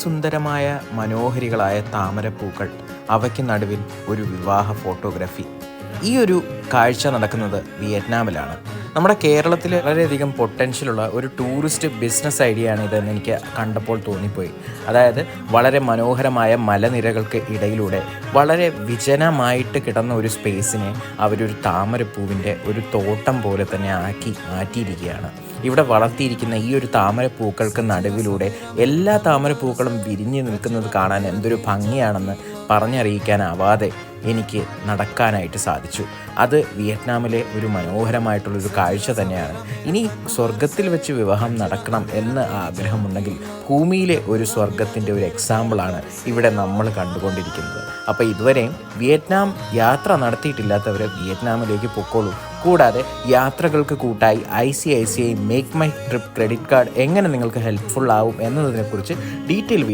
അതിസുന്ദരമായ മനോഹരികളായ താമരപ്പൂക്കൾ, അവയ്ക്ക് നടുവിൽ ഒരു വിവാഹ ഫോട്ടോഗ്രാഫി. ഈ ഒരു കാഴ്ച നടക്കുന്നത് വിയറ്റ്നാമിലാണ്. നമ്മുടെ കേരളത്തിൽ വളരെയധികം പൊട്ടൻഷ്യലുള്ള ഒരു ടൂറിസ്റ്റ് ബിസിനസ് ഐഡിയ ആണ് ഇതെന്ന് എനിക്ക് കണ്ടപ്പോൾ തോന്നിപ്പോയി. അതായത് വളരെ മനോഹരമായ മലനിരകൾക്ക് ഇടയിലൂടെ വളരെ വിജനമായിട്ട് കിടന്ന ഒരു സ്പേസിനെ അവരൊരു താമരപ്പൂവിൻ്റെ ഒരു തോട്ടം പോലെ തന്നെ ആക്കി മാറ്റിയിരിക്കുകയാണ്. ഇവിടെ വളർത്തിയിരിക്കുന്ന ഈ ഒരു താമരപ്പൂക്കൾക്ക് നടുവിലൂടെ എല്ലാ താമരപ്പൂക്കളും വിരിഞ്ഞു നിൽക്കുന്നത് കാണാൻ എന്തൊരു ഭംഗിയാണെന്ന് പറഞ്ഞറിയിക്കാനാവാതെ എനിക്ക് നടക്കാനായിട്ട് സാധിച്ചു. അത് വിയറ്റ്നാമിലെ ഒരു മനോഹരമായിട്ടുള്ളൊരു കാഴ്ച തന്നെയാണ്. ഇനി സ്വർഗത്തിൽ വെച്ച് വിവാഹം നടക്കണം എന്ന് ആഗ്രഹമുണ്ടെങ്കിൽ ഭൂമിയിലെ ഒരു സ്വർഗത്തിൻ്റെ ഒരു എക്സാമ്പിളാണ് ഇവിടെ നമ്മൾ കണ്ടുകൊണ്ടിരിക്കുന്നത്. അപ്പോൾ ഇതുവരെയും വിയറ്റ്നാം യാത്ര നടത്തിയിട്ടില്ലാത്തവർ വിയറ്റ്നാമിലേക്ക് പൊക്കോളൂ. കൂടാതെ യാത്രകൾക്ക് കൂട്ടായി ICICI make my trip credit card എങ്ങനെ നിങ്ങൾക്ക് ഹെൽപ്ഫുൾ ആവും എന്നതിനെക്കുറിച്ച് ഡീറ്റെയിൽ